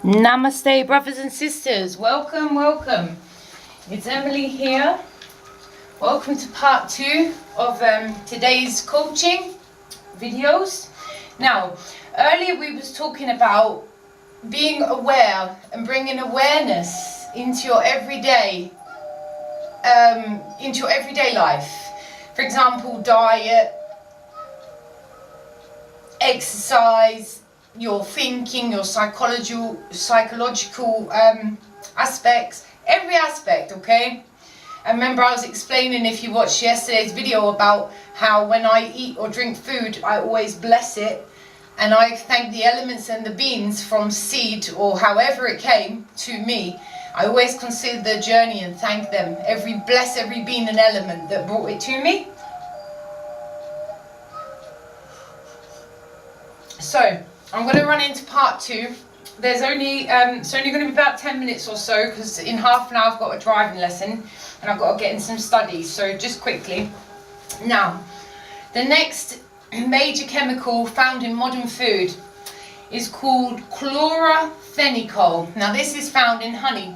Namaste, brothers and sisters. Welcome. It's Emily here. Welcome to part 2 of today's coaching videos. Now, earlier we was talking about being aware and bringing awareness into your everyday life. For example, diet, exercise, your thinking, your psychological aspects, every aspect, okay? And remember, I was explaining, if you watched yesterday's video, about how when I eat or drink food, I always bless it, and I thank the elements and the beings from seed or however it came to me. I always consider the journey and thank them. Bless every being and element that brought it to me. So I'm going to run into part 2. There's only it's only going to be about 10 minutes or so, because in half an hour I've got a driving lesson and I've got to get in some studies. So just quickly, now the next major chemical found in modern food is called chlorophenicol. Now this is found in honey.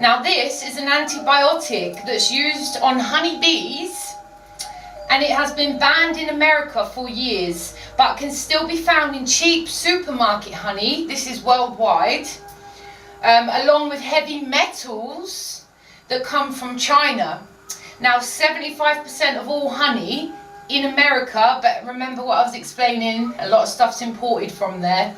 Now this is an antibiotic that's used on honeybees, and it has been banned in America for years, but can still be found in cheap supermarket honey. This is worldwide, along with heavy metals that come from China. Now 75% of all honey in America, but remember what I was explaining, a lot of stuff's imported from there,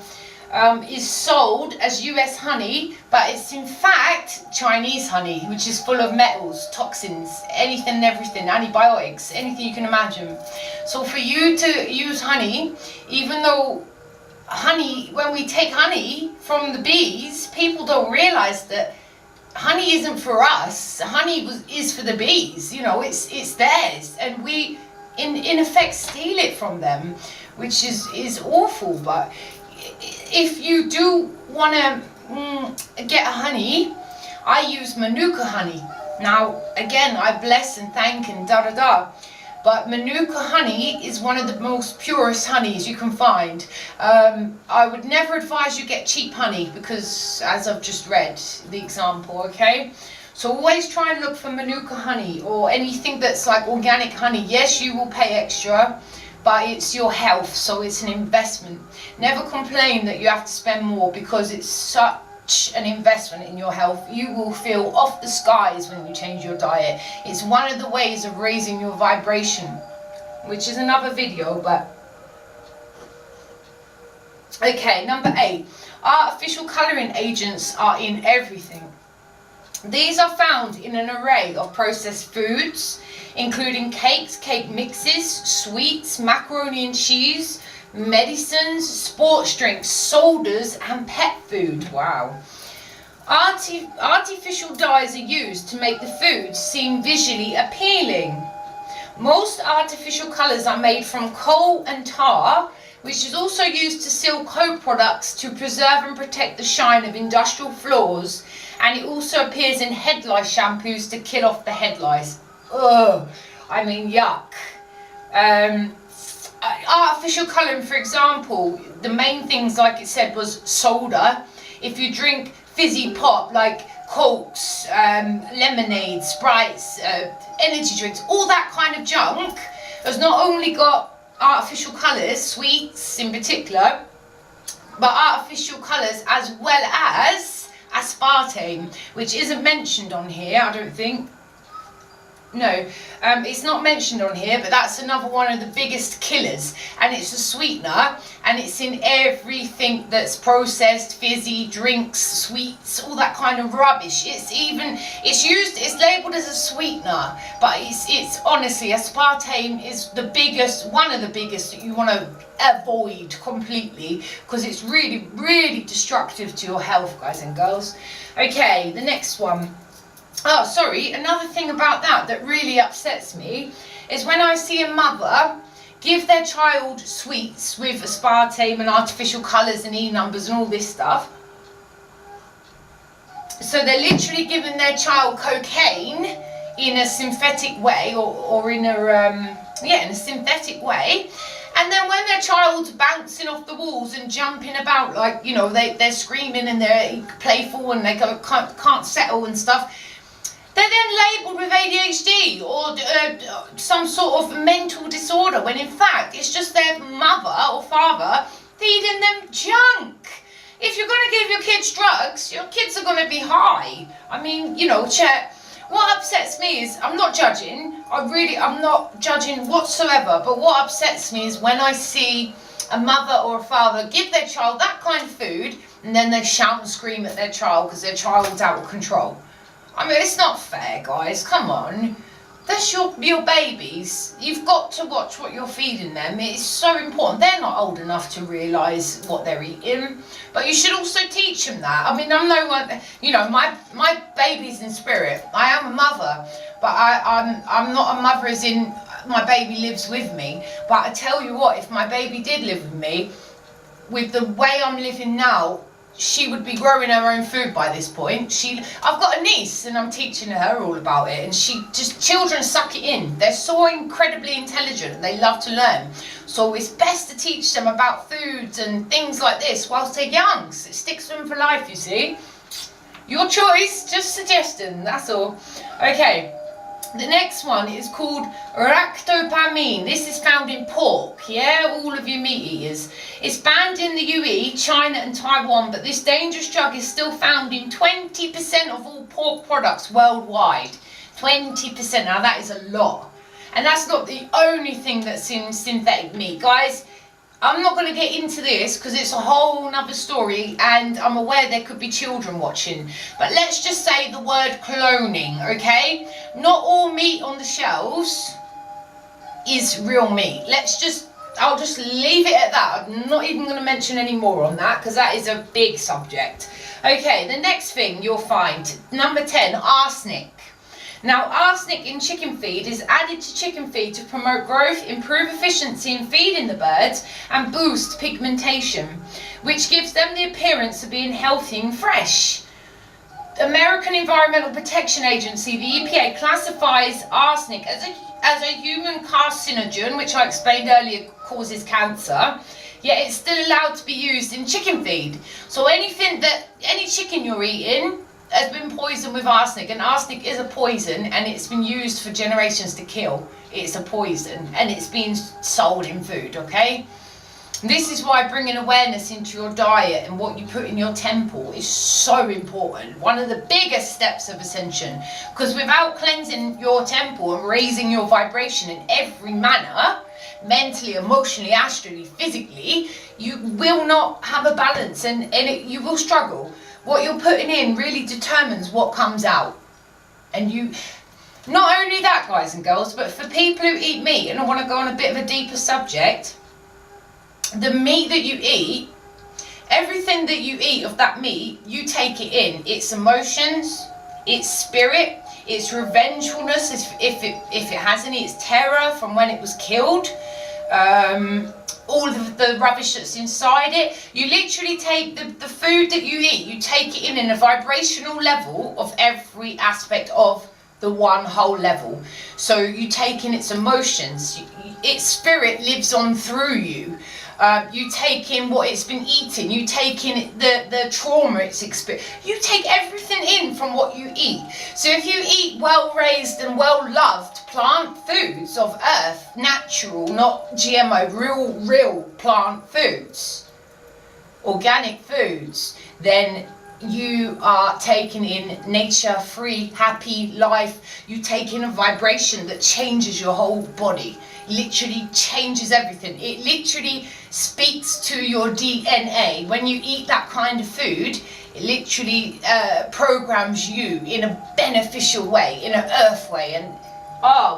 is sold as US honey, but it's in fact Chinese honey, which is full of metals, toxins, anything and everything, antibiotics, anything you can imagine. So for you to use honey, even though honey, when we take honey from the bees, people don't realize that honey isn't for us. Honey is for the bees, you know, it's theirs, and we in effect steal it from them, which is awful. But if you do want to get a honey, I use Manuka honey. Now again, I bless and thank and but Manuka honey is one of the most purest honeys you can find. I would never advise you get cheap honey, because as I've just read the example, okay? So always try and look for Manuka honey or anything that's like organic honey. Yes, you will pay extra, but it's your health, so it's an investment. Never complain that you have to spend more, because it's such an investment in your health. You will feel off the skies when you change your diet. It's one of the ways of raising your vibration, which is another video. But okay, number 8, artificial colouring agents are in everything. These are found in an array of processed foods, including cakes, cake mixes, sweets, macaroni and cheese, medicines, sports drinks, sodas, and pet food. Wow. Artificial dyes are used to make the food seem visually appealing. Most artificial colours are made from coal and tar, which is also used to seal coat products to preserve and protect the shine of industrial floors, and it also appears in head lice shampoos to kill off the head lice. Ugh, I mean, yuck. Artificial colouring, for example, the main things, like it said, was soda. If you drink fizzy pop like Cokes, lemonade, Sprites, energy drinks, all that kind of junk has not only got artificial colours, sweets in particular, but artificial colours as well as aspartame, which isn't mentioned on here, I don't think. No, it's not mentioned on here, but that's another one of the biggest killers, and it's a sweetener, and it's in everything that's processed, fizzy drinks, sweets, all that kind of rubbish. It's labelled as a sweetener, but it's honestly, aspartame is the biggest, one of the biggest that you want to avoid completely, because it's really, really destructive to your health, guys and girls. Okay, the next one. Oh, sorry, another thing about that really upsets me is when I see a mother give their child sweets with aspartame and artificial colours and E-numbers and all this stuff. So they're literally giving their child cocaine in a synthetic way, or in a in a synthetic way, And then when their child's bouncing off the walls and jumping about, like, you know, they're screaming and they're playful and they can't settle and stuff, they're then labelled with ADHD or some sort of mental disorder, when in fact it's just their mother or father feeding them junk. If you're going to give your kids drugs, your kids are going to be high. I mean, you know, chat. What upsets me is, I'm not judging, I'm not judging whatsoever, but what upsets me is when I see a mother or a father give their child that kind of food and then they shout and scream at their child because their child's out of control. I mean, it's not fair, guys, come on. That's your babies. You've got to watch what you're feeding them. It's so important. They're not old enough to realise what they're eating, but you should also teach them that. I mean, I'm no one, you know, my baby's in spirit. I am a mother, but I'm not a mother as in my baby lives with me. But I tell you what, if my baby did live with me, with the way I'm living now, she would be growing her own food by this point. I've got a niece and I'm teaching her all about it, and children suck it in. They're so incredibly intelligent and they love to learn. So it's best to teach them about foods and things like this whilst they're young. It sticks to them for life, you see. Your choice, just suggesting, that's all. Okay. The next one is called ractopamine. This is found in pork, yeah, all of you meat eaters. It's banned in the UE, China and Taiwan, but this dangerous drug is still found in 20% of all pork products worldwide. 20%, now that is a lot. And that's not the only thing that's in synthetic meat. Guys, I'm not going to get into this because it's a whole nother story and I'm aware there could be children watching. But let's just say the word cloning, okay? Not all meat on the shelves is real meat. I'll just leave it at that. I'm not even going to mention any more on that because that is a big subject. Okay, the next thing you'll find, number 10, arsenic. Now, arsenic in chicken feed is added to chicken feed to promote growth, improve efficiency in feeding the birds, and boost pigmentation, which gives them the appearance of being healthy and fresh. The American Environmental Protection Agency, the EPA, classifies arsenic as a human carcinogen, which I explained earlier causes cancer, yet it's still allowed to be used in chicken feed. So any chicken you're eating has been poisoned with arsenic, and arsenic is a poison and it's been used for generations to kill. It's a poison and it's being sold in food, okay? This is why bringing awareness into your diet and what you put in your temple is so important. One of the biggest steps of Ascension, because without cleansing your temple and raising your vibration in every manner, mentally, emotionally, astrally, physically, you will not have a balance and you will struggle. What you're putting in really determines what comes out. And not only that, guys and girls, but for people who eat meat, and I want to go on a bit of a deeper subject, the meat that you eat, everything that you eat of that meat, you take it in. Its emotions, its spirit, its revengefulness, if it has any, its terror from when it was killed, all of the rubbish that's inside it. You literally take the food that you eat, you take it in a vibrational level of every aspect of the one whole level. So you take in its emotions, its spirit lives on through you. You take in what it's been eating, you take in the trauma it's experienced. You take everything in from what you eat. So if you eat well-raised and well-loved plant foods of earth, natural, not GMO, real plant foods, organic foods, then you are taking in nature-free, happy life. You take in a vibration that changes your whole body. Literally changes everything. It literally speaks to your DNA. When you eat that kind of food, it literally programs you in a beneficial way, in an earth way. And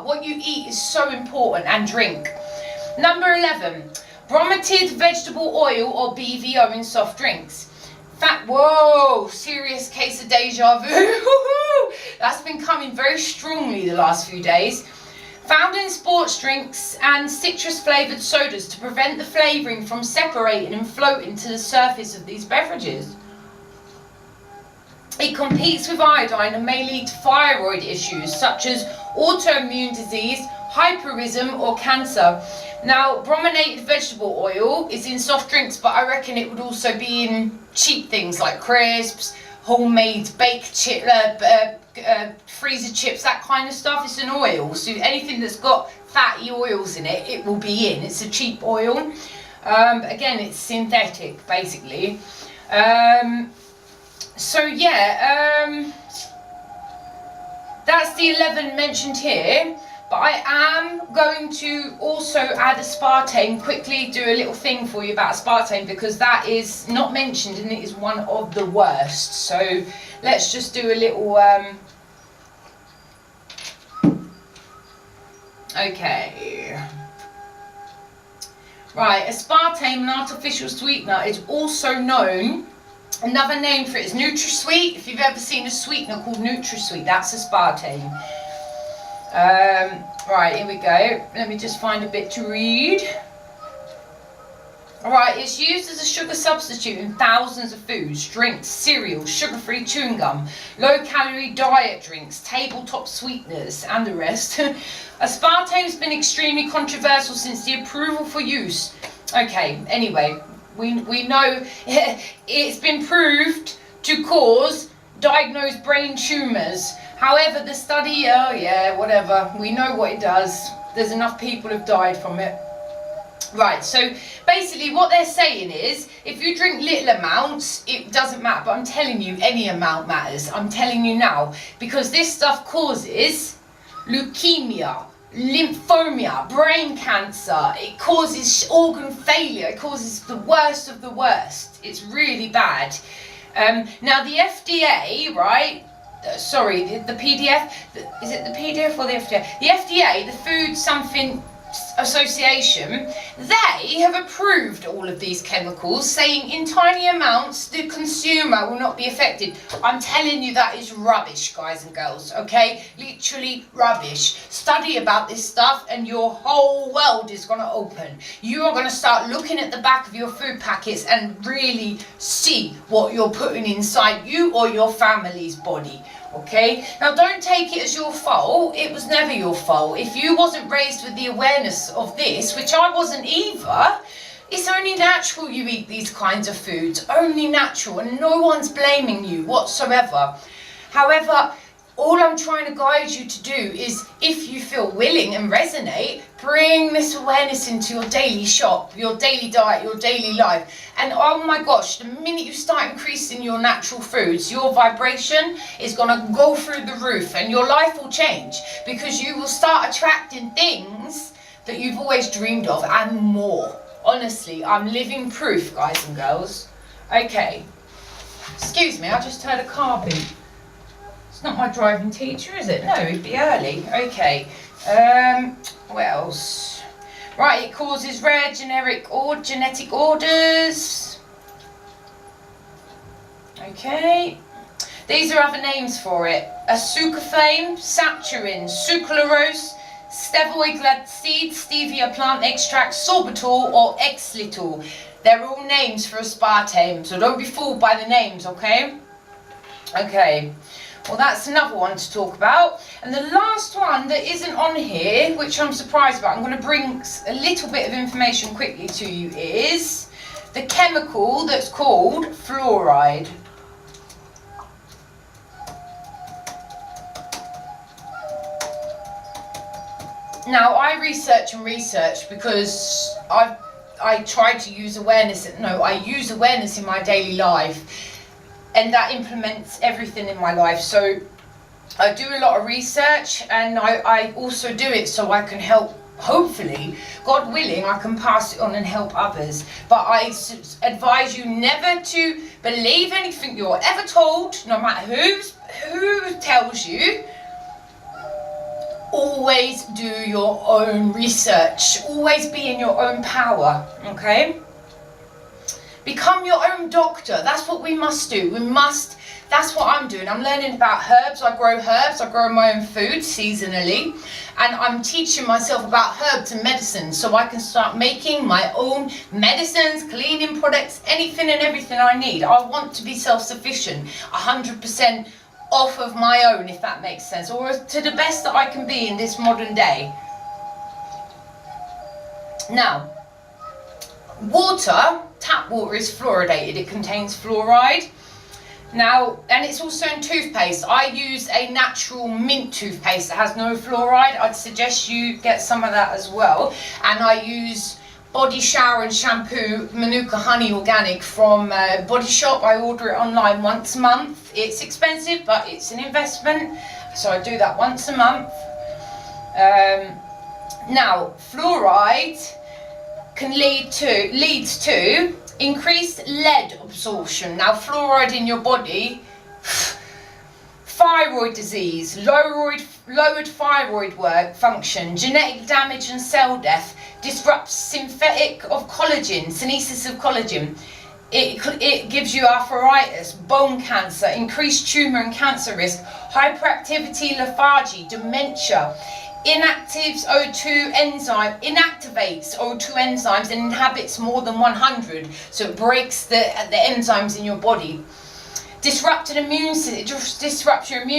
what you eat is so important, and drink. Number 11, brominated vegetable oil or BVO in soft drinks. Whoa, serious case of deja vu. That's been coming very strongly the last few days. Found in sports drinks and citrus flavoured sodas to prevent the flavouring from separating and floating to the surface of these beverages. It competes with iodine and may lead to thyroid issues such as autoimmune disease, hyperism or cancer. Now, brominated vegetable oil is in soft drinks, but I reckon it would also be in cheap things like crisps, homemade baked freezer chips, that kind of stuff. It's an oil, so anything that's got fatty oils in it, it will be in. It's a cheap oil. Again, it's synthetic, basically. So yeah, that's the 11 mentioned here. But I am going to also add aspartame, quickly do a little thing for you about aspartame, because that is not mentioned and it is one of the worst. So let's just do a little, okay. Right, aspartame, an artificial sweetener, is also known, another name for it is NutraSweet. If you've ever seen a sweetener called NutraSweet, that's aspartame. Right, here we go. Let me just find a bit to read. Alright, it's used as a sugar substitute in thousands of foods, drinks, cereals, sugar-free chewing gum, low-calorie diet drinks, tabletop sweeteners, and the rest. Aspartame has been extremely controversial since the approval for use. Okay, anyway, we know it's been proved to cause diagnosed brain tumours. However, the study, oh yeah, whatever, we know what it does. There's enough people who've died from it. Right, so basically what they're saying is, if you drink little amounts, it doesn't matter. But I'm telling you, any amount matters. I'm telling you now. Because this stuff causes leukemia, lymphoma, brain cancer. It causes organ failure. It causes the worst of the worst. It's really bad. Now the FDA, right? Sorry, the PDF, is it the PDF or the FDA? The FDA, the Food Something Association, they have approved all of these chemicals, saying in tiny amounts the consumer will not be affected. I'm telling you, that is rubbish, guys and girls, okay? Literally rubbish. Study about this stuff and your whole world is going to open. You are going to start looking at the back of your food packets and really see what you're putting inside you or your family's body. Okay, now don't take it as your fault. It was never your fault. If you wasn't raised with the awareness of this, which I wasn't either, it's only natural you eat these kinds of foods. Only natural, and no one's blaming you whatsoever. However, all I'm trying to guide you to do is, if you feel willing and resonate, bring this awareness into your daily shop, your daily diet, your daily life. And oh my gosh, the minute you start increasing your natural foods, your vibration is going to go through the roof and your life will change, because you will start attracting things that you've always dreamed of and more. Honestly, I'm living proof, guys and girls. Okay. Excuse me, I just heard a car beep. It's not my driving teacher, is it? No, he'd be early. Okay. What else? Right, it causes rare genetic orders. Okay. These are other names for it. Asucarfame, saccharin, sucralose, stevoid glycide, stevia plant extract, sorbitol or xylitol. They're all names for aspartame, so don't be fooled by the names, okay? Okay. Well, that's another one to talk about. And the last one that isn't on here, which I'm surprised about, I'm going to bring a little bit of information quickly to you, is the chemical that's called fluoride. Now, I research because I try to use awareness. No, I use awareness in my daily life. And that implements everything in my life. So I do a lot of research, and I also do it so I can help, hopefully, God willing, I can pass it on and help others. But I advise you never to believe anything you're ever told, no matter who tells you. Always do your own research. Always be in your own power, okay? Become your own doctor. That's what we must do. That's what I'm doing. I'm learning about herbs. I grow my own food seasonally. And I'm teaching myself about herbs and medicine so I can start making my own medicines, cleaning products, anything and everything I need. I want to be self-sufficient, 100% off of my own, if that makes sense, or to the best that I can be in this modern day. Now, water, tap water is fluoridated. It contains fluoride. Now, and it's also in toothpaste. I use a natural mint toothpaste that has no fluoride. I'd suggest you get some of that as well. And I use body shower and shampoo Manuka Honey Organic from Body Shop. I order it online once a month. It's expensive, but it's an investment. So I do that once a month. Now, fluoride can leads to increased lead absorption. Now, fluoride in your body, thyroid disease, lowered thyroid function, genetic damage and cell death, disrupts synthesis of collagen. It gives you arthritis, bone cancer, increased tumour and cancer risk, hyperactivity, lethargy, dementia. Inactivates O2 enzymes and inhibits more than 100, so it breaks the enzymes in your body. Disrupts your immune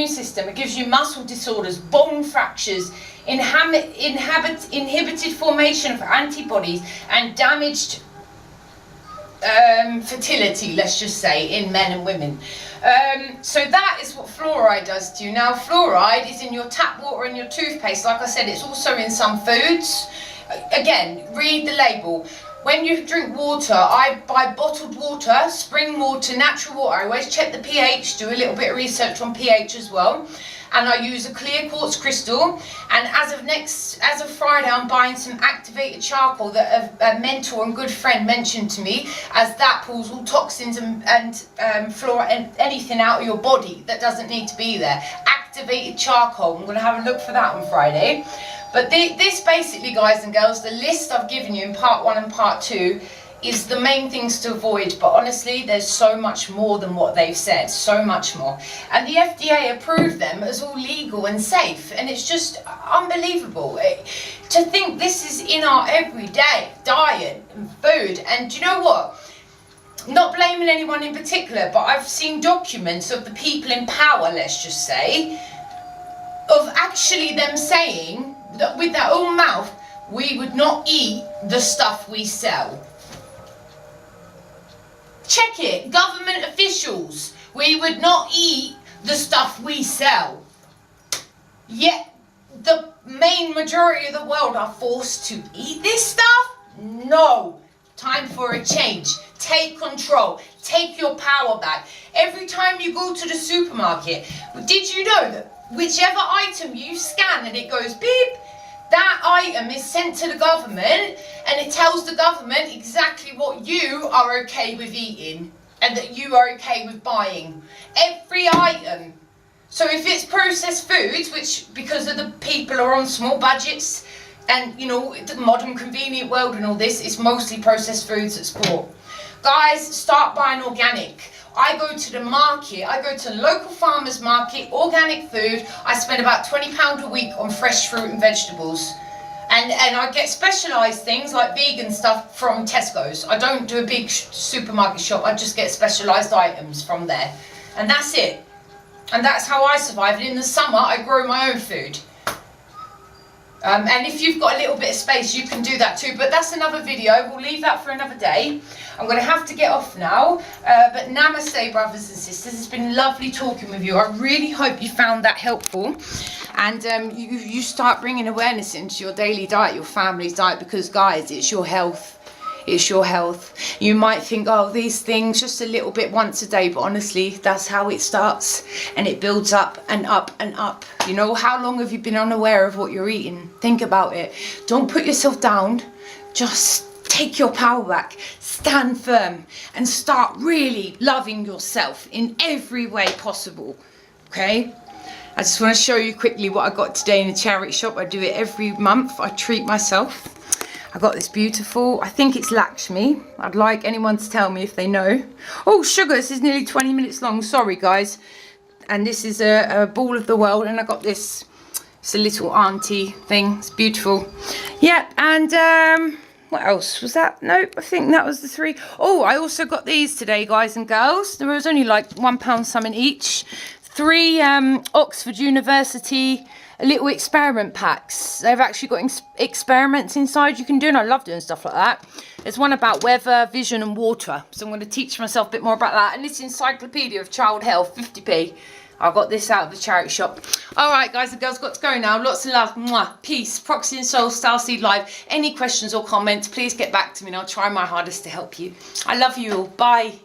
system. It gives you muscle disorders, bone fractures, inhibited formation of antibodies, and damaged fertility, let's just say, in men and women. So that is what fluoride does to you. Now, fluoride is in your tap water and your toothpaste. Like I said, it's also in some foods. Again, read the label. When you drink water, I buy bottled water, spring water, natural water. I always check the pH, do a little bit of research on pH as well. And I use a clear quartz crystal. And as of Friday, I'm buying some activated charcoal that a mentor and good friend mentioned to me, as that pulls all toxins and fluoride and anything out of your body that doesn't need to be there. Activated charcoal. I'm going to have a look for that on Friday. But this basically, guys and girls, the list I've given you in part 1 and part 2 is the main things to avoid, but honestly there's so much more than what they've said, so much more. And the FDA approved them as all legal and safe, and it's just unbelievable to think this is in our everyday diet and food. And do you know what? Not blaming anyone in particular, but I've seen documents of the people in power, let's just say, of actually them saying that with their own mouth, we would not eat the stuff we sell. Check it, government officials, we would not eat the stuff we sell. Yet the main majority of the world are forced to eat this stuff? No. Time for a change. Take control. Take your power back. Every time you go to the supermarket, did you know that whichever item you scan and it goes beep, that item is sent to the government, and it tells the government exactly what you are okay with eating and that you are okay with buying. Every item. So if it's processed foods, which because of the people are on small budgets and, you know, the modern convenient world and all this, it's mostly processed foods that's bought. Guys, start buying organic. I go to the market, I go to the local farmers market, organic food. I spend about £20 a week on fresh fruit and vegetables. And I get specialised things like vegan stuff from Tesco's. I don't do a big supermarket shop, I just get specialised items from there. And that's it. And that's how I survive. And in the summer, I grow my own food. And if you've got a little bit of space, you can do that too. But that's another video. We'll leave that for another day. I'm going to have to get off now. But namaste, brothers and sisters. It's been lovely talking with you. I really hope you found that helpful. And you start bringing awareness into your daily diet, your family's diet. Because, guys, it's your health. It's your health. You might think, oh, these things, just a little bit once a day. But honestly, that's how it starts. And it builds up and up and up. You know, how long have you been unaware of what you're eating? Think about it. Don't put yourself down. Just take your power back. Stand firm. And start really loving yourself in every way possible. Okay? I just want to show you quickly what I got today in the charity shop. I do it every month. I treat myself. I got this beautiful, I think it's Lakshmi. I'd like anyone to tell me if they know. Oh, sugar, this is nearly 20 minutes long. Sorry, guys. And this is a ball of the world. And I got this, it's a little auntie thing. It's beautiful. Yeah, and what else was that? Nope, I think that was the 3. Oh, I also got these today, guys and girls. There was only like £1 something each. 3 Oxford University little experiment packs. They've actually got experiments inside you can do, and I love doing stuff like that. There's one about weather, vision and water, so I'm going to teach myself a bit more about that. And this encyclopedia of child health, 50p. I got this out of the charity shop. Alright guys, the girls got to go now. Lots of love. Mwah. Peace. Proxy and Soul, Starseed Live. Any questions or comments, please get back to me and I'll try my hardest to help you. I love you all. Bye.